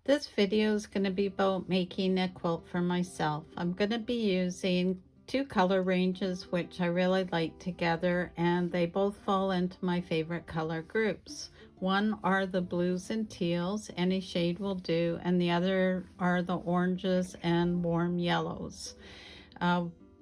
This video is going to be about making a quilt for myself. I'm going to be using two color ranges which I really like together, and they both fall into my favorite color groups. One are the blues and teals, any shade will do, and the other are the oranges and warm yellows.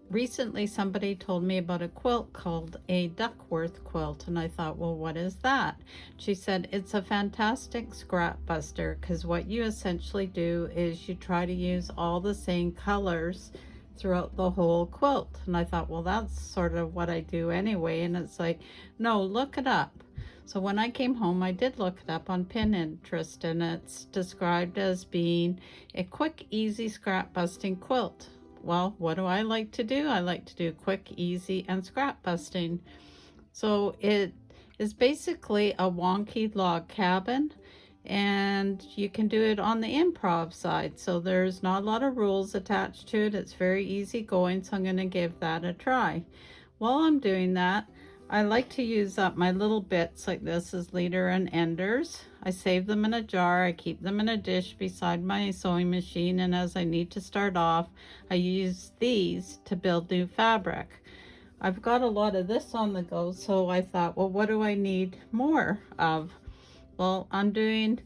Recently somebody told me about a quilt called a Duckworth quilt, and I thought, well, what is that? She said it's a fantastic scrap buster, because what you essentially do is you try to use all the same colors throughout the whole quilt. And I thought, well, that's sort of what I do anyway. And it's like, no, look it up. So when I came home, I did look it up on Pinterest, and it's described as being a quick, easy scrap busting quilt. Well, what do I like to do? I like to do quick, easy, and scrap busting. So it is basically a wonky log cabin, and you can do it on the improv side. So there's not a lot of rules attached to it. It's very easy going, so I'm going to give that a try. While I'm doing that, I like to use up my little bits like this as leader and enders. I save them in a jar. I keep them in a dish beside my sewing machine, and as I need to start off, I use these to build new fabric. I've got a lot of this on the go, so I thought, well, what do I need more of? Well, I'm doing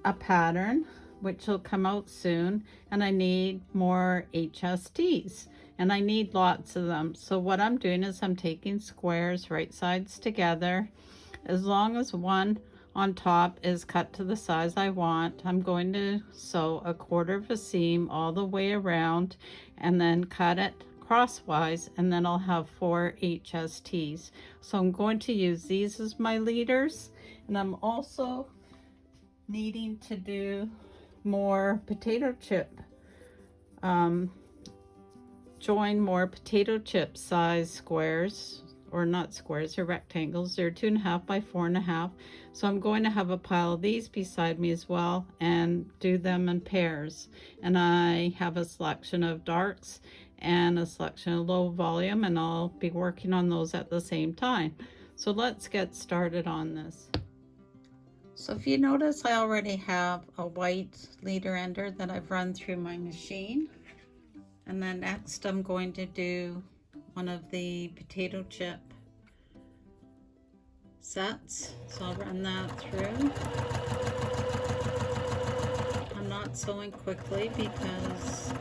a pattern which will come out soon, and I need more HSTs. And I need lots of them. So what I'm doing is I'm taking squares, right sides together. As long as one on top is cut to the size I want, I'm going to sew a quarter of a seam all the way around and then cut it crosswise, and then I'll have 4 HSTs. So I'm going to use these as my leaders, and I'm also needing to do more potato chip join more potato chip size squares, or not squares, they're rectangles. They're 2.5 by 4.5. So I'm going to have a pile of these beside me as well and do them in pairs. And I have a selection of darks and a selection of low volume, and I'll be working on those at the same time. So let's get started on this. So if you notice, I already have a white leader ender that I've run through my machine. And then next I'm going to do one of the potato chip sets. So I'll run that through. I'm not sewing quickly because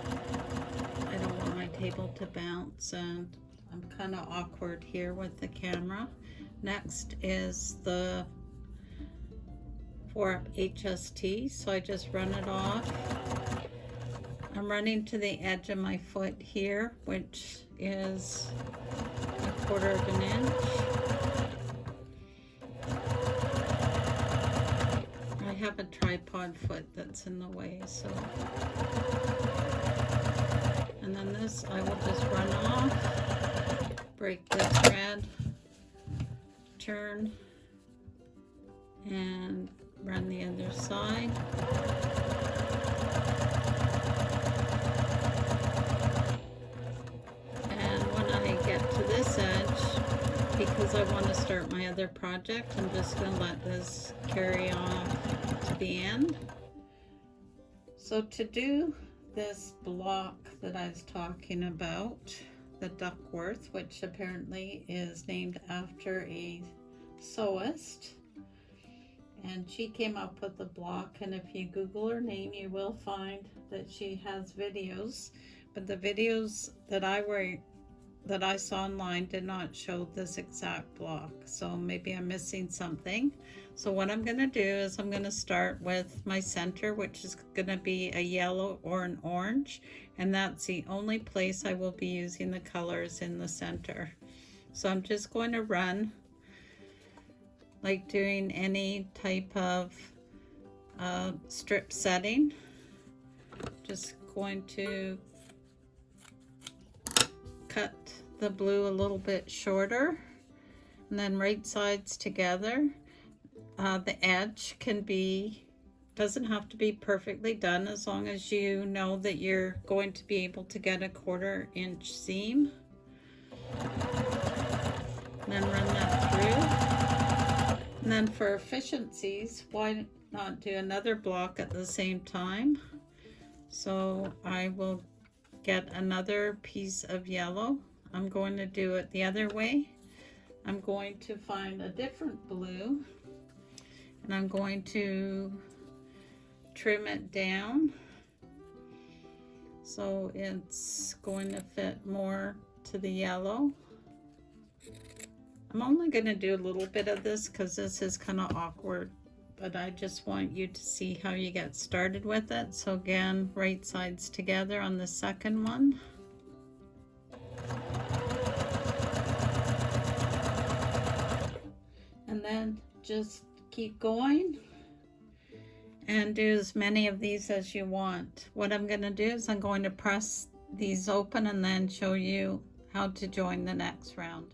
I don't want my table to bounce, and I'm kind of awkward here with the camera. Next is the 4 HST. So I just run it off. I'm running to the edge of my foot here, which is 1/4 of an inch. I have a tripod foot that's in the way, so. And then this I will just run off, break the thread, turn, and run the other side. Because I want to start my other project, I'm just going to let this carry on to the end. So to do this block that I was talking about, the Duckworth, which apparently is named after a sewist, and she came up with the block, and if you Google her name, you will find that she has videos, but the videos that I saw online did not show this exact block, so maybe I'm missing something. So what I'm going to do is I'm going to start with my center, which is going to be a yellow or an orange, and that's the only place I will be using the colors in the center. So I'm just going to run like doing any type of strip setting. Just going to cut the blue a little bit shorter, and then right sides together. The edge doesn't have to be perfectly done, as long as you know that you're going to be able to get a 1/4 inch seam. And then run that through. And then for efficiencies, why not do another block at the same time. So I will get another piece of yellow. I'm going to do it the other way. I'm going to find a different blue and I'm going to trim it down so it's going to fit more to the yellow. I'm only going to do a little bit of this because this is kind of awkward, but I just want you to see how you get started with it. So again, right sides together on the second one. And then just keep going and do as many of these as you want. What I'm going to do is I'm going to press these open and then show you how to join the next round.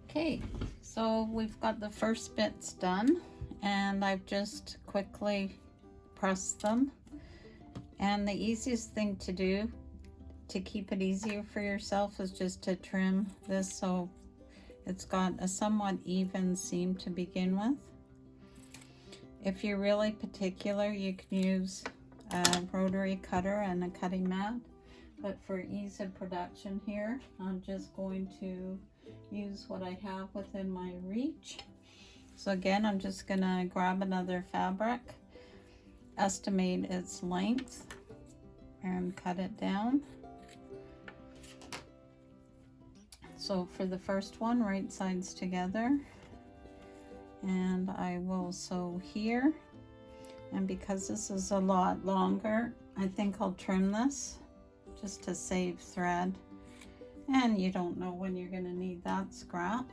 Okay, so we've got the first bits done and I've just quickly pressed them. And the easiest thing to do to keep it easier for yourself is just to trim this so it's got a somewhat even seam to begin with. If you're really particular, you can use a rotary cutter and a cutting mat, but for ease of production here, I'm just going to use what I have within my reach. So again, I'm just gonna grab another fabric, estimate its length, and cut it down. So for the first one, right sides together, and I will sew here. And because this is a lot longer, I think I'll trim this just to save thread. And you don't know when you're going to need that scrap.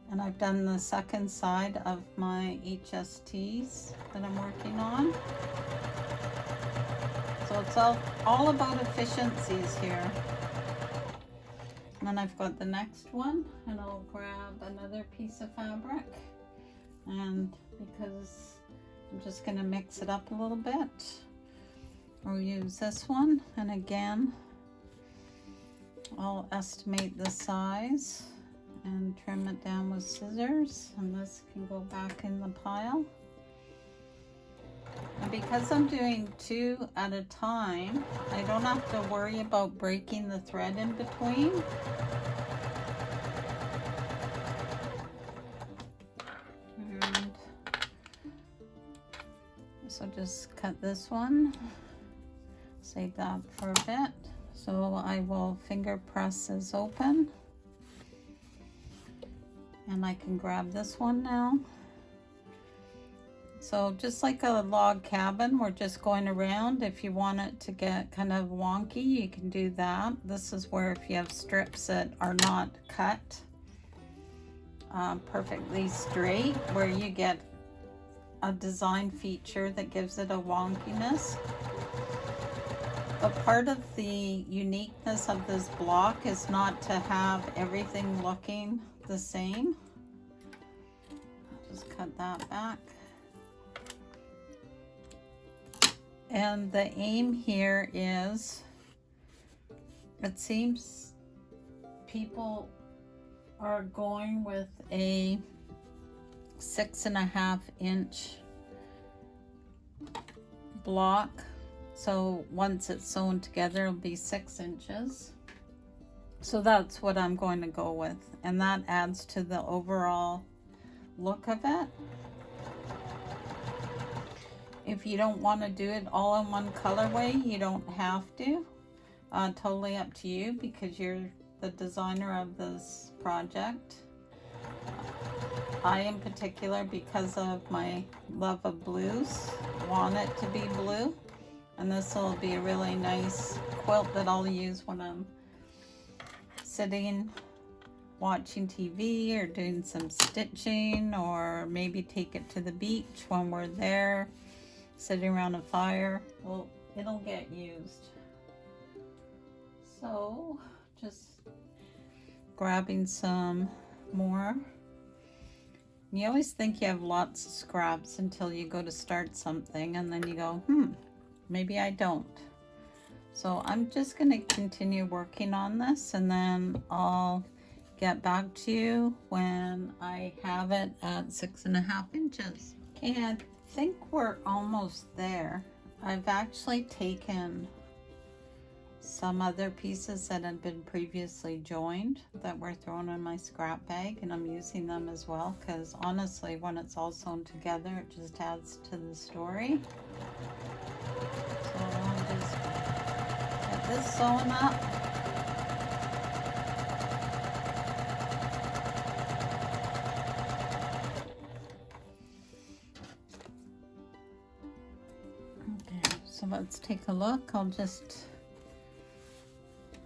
And I've done the second side of my HSTs that I'm working on. So it's all about efficiencies here. And then I've got the next one, and I'll grab another piece of fabric. And because I'm just going to mix it up a little bit, I'll use this one. And again, I'll estimate the size and trim it down with scissors, and this can go back in the pile. And because I'm doing 2 at a time, I don't have to worry about breaking the thread in between. And so just cut this one, save that for a bit. So I will finger press this open, and I can grab this one now. So just like a log cabin, we're just going around. If you want it to get kind of wonky, you can do that. This is where if you have strips that are not cut perfectly straight, where you get a design feature that gives it a wonkiness. But part of the uniqueness of this block is not to have everything looking the same. I'll just cut that back. And the aim here is, it seems people are going with a 6.5 inch block. So once it's sewn together, it'll be 6 inches. So that's what I'm going to go with. And that adds to the overall look of it. If you don't want to do it all in one colorway, you don't have to. Totally up to you, because you're the designer of this project. I, in particular, because of my love of blues, want it to be blue. And this will be a really nice quilt that I'll use when I'm sitting watching TV or doing some stitching, or maybe take it to the beach when we're there sitting around a fire. Well, it'll get used. So just grabbing some more. You always think you have lots of scraps until you go to start something, and then you go, maybe I don't. So I'm just going to continue working on this, and then I'll get back to you when I have it at 6.5 inches. Okay, I think we're almost there. I've actually taken some other pieces that had been previously joined that were thrown in my scrap bag, and I'm using them as well because honestly when it's all sewn together it just adds to the story. So I'll just get this sewn up. Okay, so let's take a look. I'll just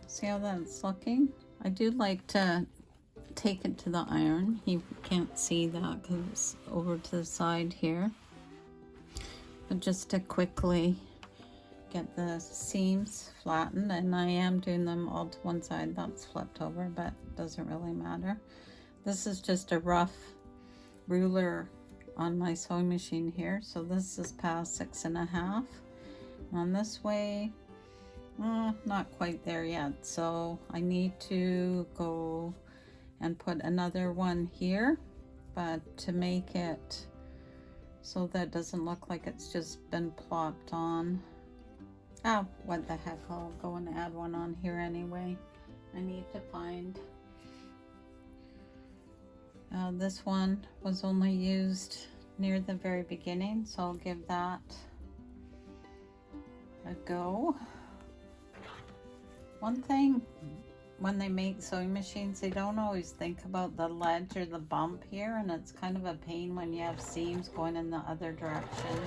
see how that's looking. I do like to take it to the iron. You can't see that because it's over to the side here. But just to quickly get the seams flattened, and I am doing them all to one side. That's flipped over, but it doesn't really matter. This is just a rough ruler on my sewing machine here. So this is past 6.5. On this way, not quite there yet, so I need to go and put another one here, but to make it so that it doesn't look like it's just been plopped on. Oh, what the heck, I'll go and add one on here anyway. I need to find this one was only used near the very beginning, so I'll give that a go. One thing, when they make sewing machines, they don't always think about the ledge or the bump here, and it's kind of a pain when you have seams going in the other direction.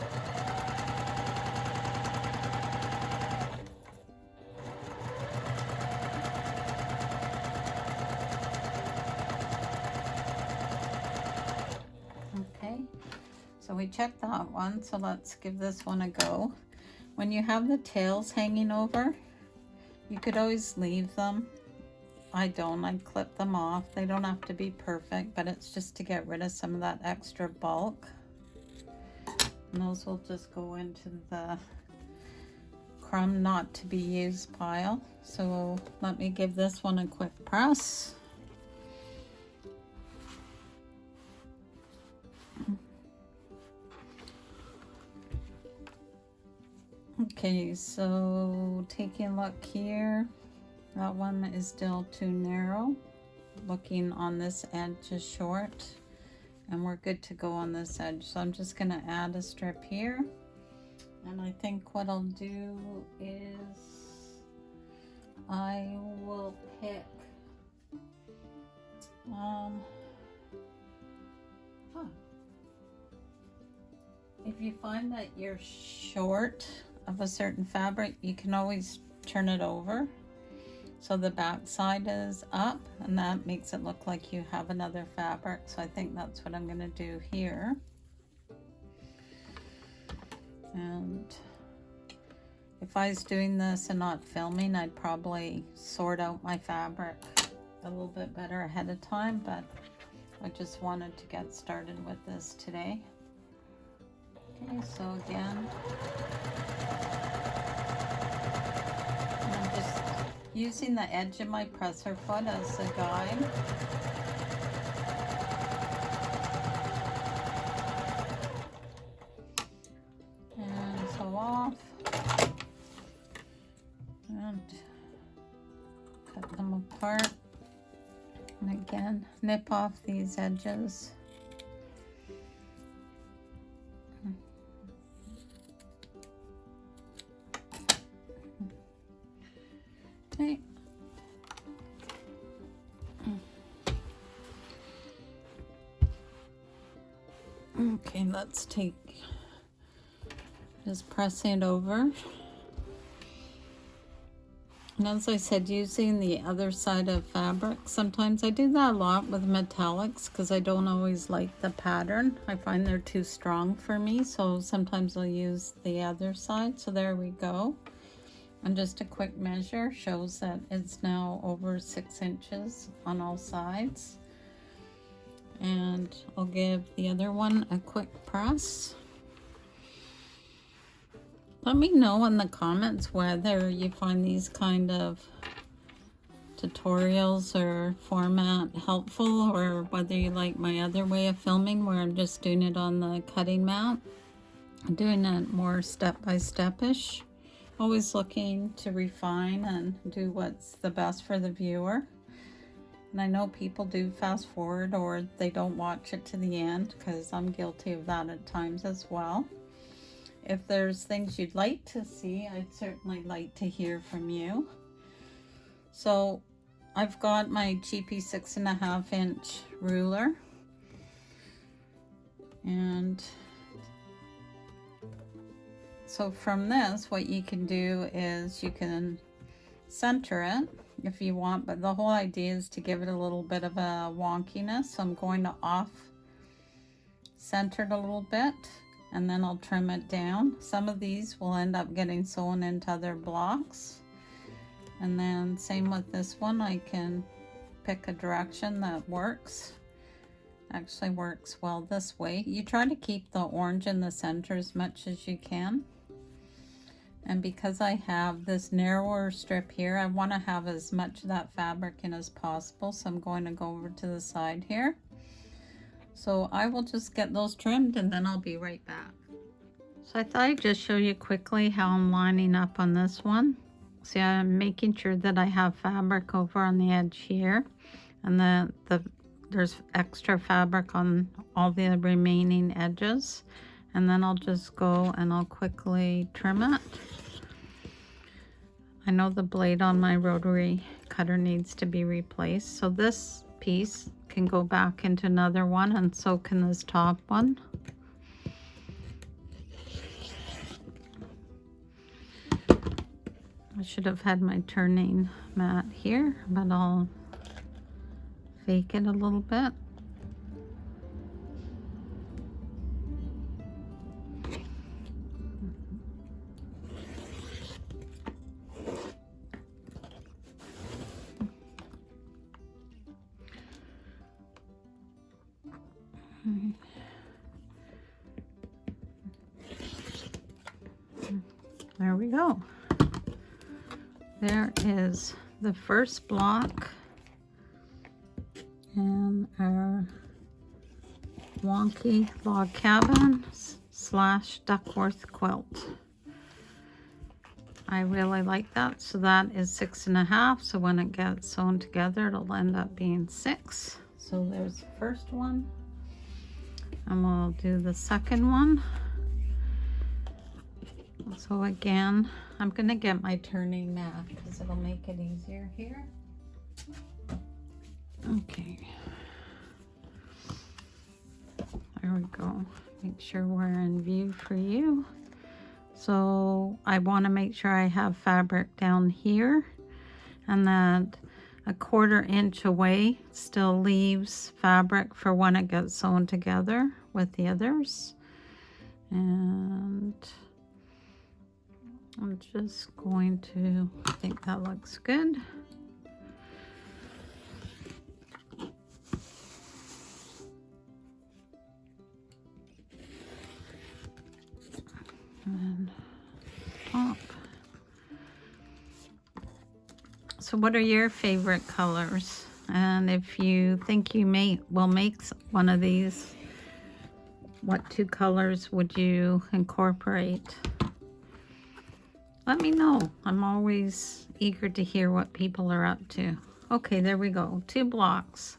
Okay, so we checked that one, so let's give this one a go. When you have the tails hanging over, you could always leave them. I don't, I'd clip them off. They don't have to be perfect, but it's just to get rid of some of that extra bulk. And those will just go into the crumb not to be used pile. So let me give this one a quick press. Okay, so taking a look here, that one is still too narrow. Looking on this edge is short, and we're good to go on this edge. So I'm just gonna add a strip here, and I think what I'll do is I will pick if you find that you're short of a certain fabric, you can always turn it over so the back side is up, and that makes it look like you have another fabric. So I think that's what I'm going to do here. And if I was doing this and not filming, I'd probably sort out my fabric a little bit better ahead of time, but I just wanted to get started with this today. Okay, so again, I'm just using the edge of my presser foot as a guide. And sew off. And cut them apart. And again, nip off these edges. Okay. Okay, let's take, just pressing it over. And as I said, using the other side of fabric, sometimes I do that a lot with metallics because I don't always like the pattern. I find they're too strong for me, so sometimes I'll use the other side. So there we go. And just a quick measure shows that it's now over 6 inches on all sides. And I'll give the other one a quick press. Let me know in the comments whether you find these kind of tutorials or format helpful, or whether you like my other way of filming where I'm just doing it on the cutting mat. I'm doing it more step-by-step-ish. Always looking to refine and do what's the best for the viewer. And I know people do fast forward or they don't watch it to the end, because I'm guilty of that at times as well. If there's things you'd like to see, I'd certainly like to hear from you. So I've got my cheapy 6.5 inch ruler, and so from this, what you can do is you can center it if you want, but the whole idea is to give it a little bit of a wonkiness. So I'm going to off center it a little bit, and then I'll trim it down. Some of these will end up getting sewn into other blocks. And then same with this one, I can pick a direction that works. Actually works well this way. You try to keep the orange in the center as much as you can. And because I have this narrower strip here, I want to have as much of that fabric in as possible. So I'm going to go over to the side here. So I will just get those trimmed and then I'll be right back. So I thought I'd just show you quickly how I'm lining up on this one. See, I'm making sure that I have fabric over on the edge here, and there's extra fabric on all the remaining edges, and then I'll just go and I'll quickly trim it. I know the blade on my rotary cutter needs to be replaced, so this piece can go back into another one, and so can this top one. I should have had my turning mat here, but I'll fake it a little bit. There we go. There is the first block in our wonky log cabin / Duckworth quilt. I really like that. So that is 6.5. So when it gets sewn together, it'll end up being 6. So there's the first one. And we'll do the second one. So again, I'm going to get my turning mat because it'll make it easier here. Okay. There we go. Make sure we're in view for you. So I want to make sure I have fabric down here, and that 1/4 inch away still leaves fabric for when it gets sewn together with the others. And I'm just going to, I think that looks good. And top. So what are your favorite colors? And if you think you will make one of these, what 2 colors would you incorporate? Let me know. I'm always eager to hear what people are up to. Okay, there we go. 2 blocks.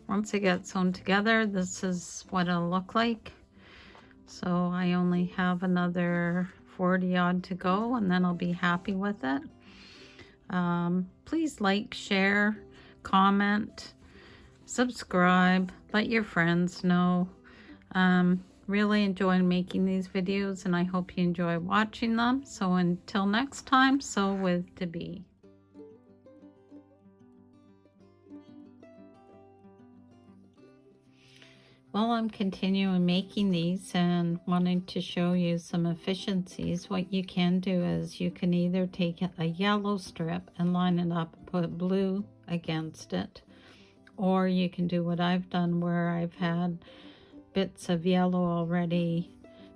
Once it gets sewn together, this is what it'll look like. So I only have another 40 odd to go, and then I'll be happy with it. Please like, share, comment, subscribe, let your friends know. Really enjoying making these videos, and I hope you enjoy watching them. So until next time, sew with to be. While I'm continuing making these and wanting to show you some efficiencies, what you can do is you can either take a yellow strip and line it up and put blue against it, or you can do what I've done where I've had bits of yellow already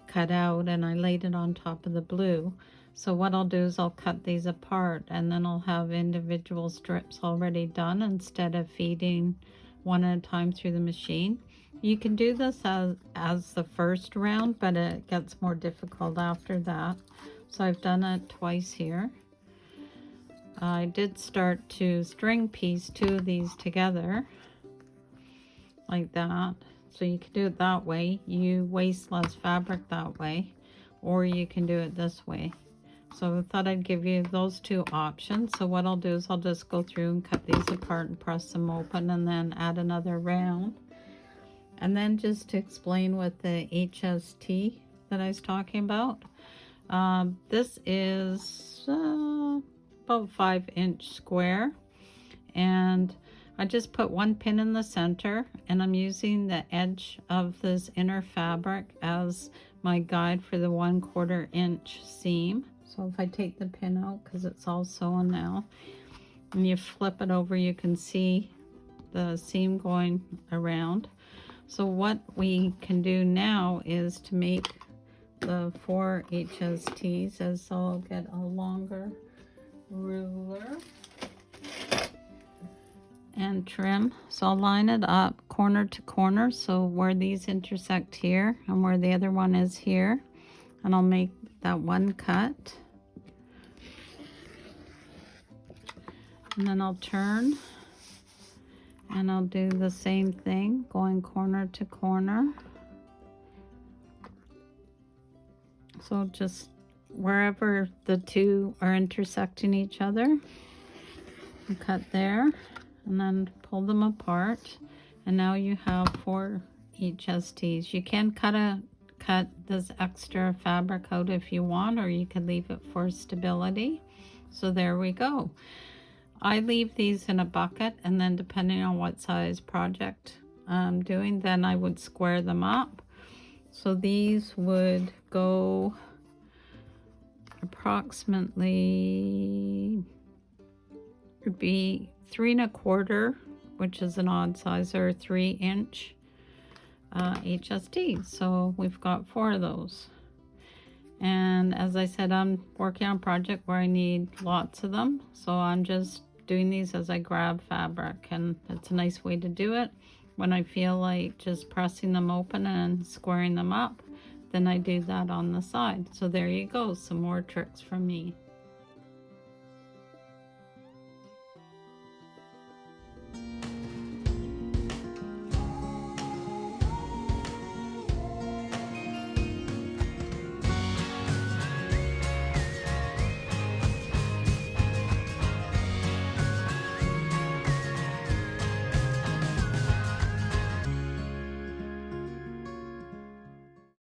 cut out and I laid it on top of the blue. So what I'll do is I'll cut these apart, and then I'll have individual strips already done instead of feeding one at a time through the machine. You can do this as the first round, but it gets more difficult after that. So I've done it twice here. I did start to string piece 2 of these together like that. So you can do it that way. You waste less fabric that way, or you can do it this way. So I thought I'd give you those 2 options. So what I'll do is I'll just go through and cut these apart and press them open, and then add another round. And then just to explain what the HST that I was talking about, this is about 5-inch square, and I just put 1 pin in the center, and I'm using the edge of this inner fabric as my guide for the 1/4 inch seam. So if I take the pin out, because it's all sewn now, and you flip it over, you can see the seam going around. So what we can do now is to make the 4 HSTs, as I'll get a longer ruler and trim. So I'll line it up corner to corner, so where these intersect here and where the other one is here, and I'll make that one cut, and then I'll turn and I'll do the same thing, going corner to corner. So just wherever the 2 are intersecting each other, and cut there, and then pull them apart, and now you have 4 HSTs. You can cut this extra fabric out if you want, or you could leave it for stability. So there we go. I leave these in a bucket, and then depending on what size project I'm doing, then I would square them up. So these would go approximately, would be 3 1/4, which is an odd size, or 3-inch HST. So we've got 4 of those. And as I said, I'm working on a project where I need lots of them. So I'm just doing these as I grab fabric, and it's a nice way to do it. When I feel like just pressing them open and squaring them up, then I do that on the side. So there you go, some more tricks from me.